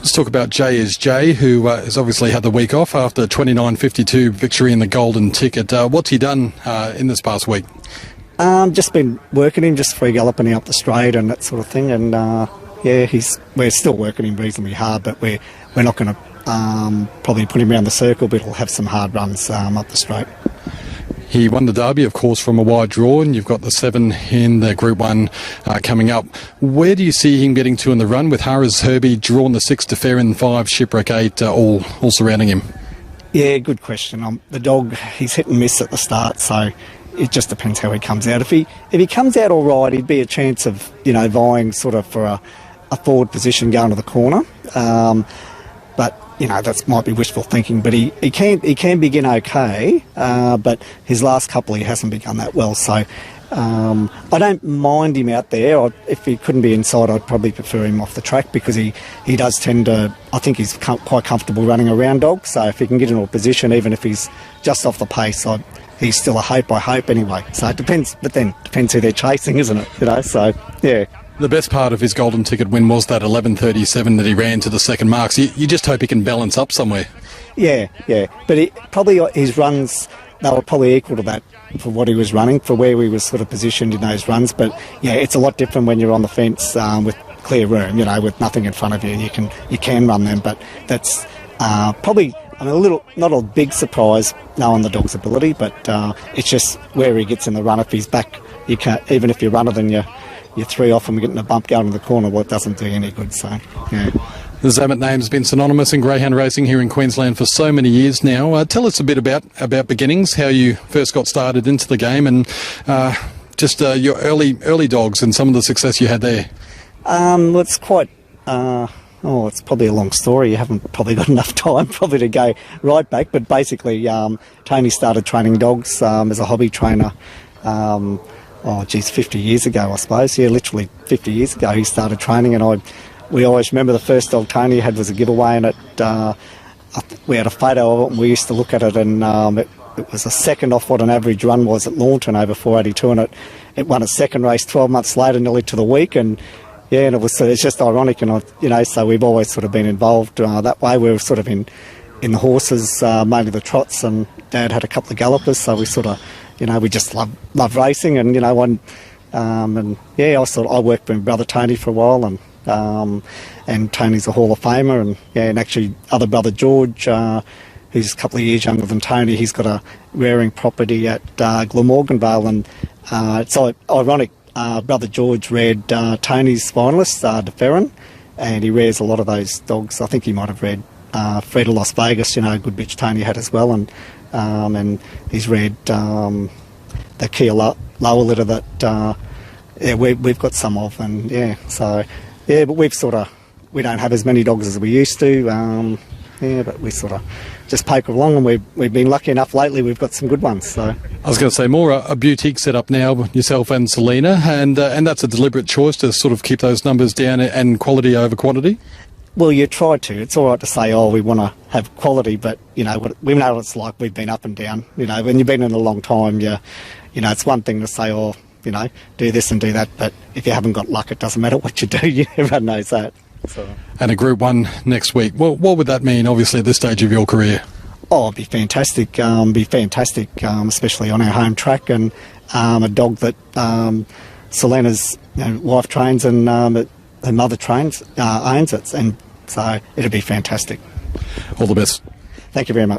Let's talk about Jay is Jay, who has obviously had the week off after a 29.52 victory in the Golden Ticket. What's he done in this past week? Just been working him, just free galloping up the straight and that sort of thing. And we're still working him reasonably hard, but we're not going to probably put him around the circle, but he'll have some hard runs up the straight. He won the Derby, of course, from a wide draw, and you've got the 7 in the Group 1 coming up. Where do you see him getting to in the run with Harris Herbie drawn the 6 to Fair 5, Shipwreck 8, all surrounding him? Yeah, good question. The dog, he's hit and miss at the start, so it just depends how he comes out. If he comes out all right, he'd be a chance of, vying sort of for a forward position going to the corner. But that might be wishful thinking, but he can begin okay, but his last couple he hasn't begun that well, so I don't mind him out there. If he couldn't be inside, I'd probably prefer him off the track, because he does tend to, I think he's quite comfortable running around dogs, so if he can get into a position, even if he's just off the pace, he's still a hope, I hope anyway. So it depends, but then depends who they're chasing, isn't it? So yeah. The best part of his Golden Ticket win was that 11.37 that he ran to the second marks. You just hope he can balance up somewhere. Yeah. But probably his runs, they were probably equal to that for what he was running, for where he was sort of positioned in those runs. But yeah, it's a lot different when you're on the fence with clear room, with nothing in front of you. You can run them, but that's probably not a big surprise knowing the dog's ability, but it's just where he gets in the run. If he's back, you can't, even if you're runner than you're 3 off and we're getting a bump going in the corner, well, it doesn't do any good, so, yeah. The Zammit name's been synonymous in greyhound racing here in Queensland for so many years now. Tell us a bit about beginnings, how you first got started into the game, and just your early dogs and some of the success you had there. It's quite... it's probably a long story. You haven't probably got enough time probably to go right back, but basically Tony started training dogs as a hobby trainer 50 years ago, I suppose. Yeah, literally 50 years ago he started training, and we always remember the first dog Tony had was a giveaway, and we had a photo of it, and we used to look at it, and it was a second off what an average run was at Launton over 482, and it won a second race 12 months later, nearly to the week, and yeah, and it's just ironic, and so we've always sort of been involved that way. We were sort of in the horses, mainly the trots, and Dad had a couple of gallopers, so we sort of, we just love racing, and I worked with my brother Tony for a while, and Tony's a Hall of Famer, and actually other brother George, who's a couple of years younger than Tony, he's got a rearing property at Glamorganvale, and it's ironic. Brother George reared Tony's finalists, De Ferrin, and he rears a lot of those dogs. I think he might have reared Fred of Las Vegas, a good bitch Tony had as well, and he's reared the Kia lower litter that we've got some of, and but we don't have as many dogs as we used to, but we sort of just poke along, and we've been lucky enough lately, we've got some good ones. So I was going to say, more a boutique setup now, yourself and Selena, and that's a deliberate choice to sort of keep those numbers down and quality over quantity? Well, you try to. It's all right to say, we want to have quality, but, we know what it's like. We've been up and down. When you've been in a long time, it's one thing to say, do this and do that, but if you haven't got luck, it doesn't matter what you do. Everyone knows that. So. And a Group 1 next week. Well, what would that mean, obviously, at this stage of your career? It'd be fantastic. Especially on our home track, and a dog that Selena's wife trains, and her mother owns it, and so it'll be fantastic. All the best. Thank you very much.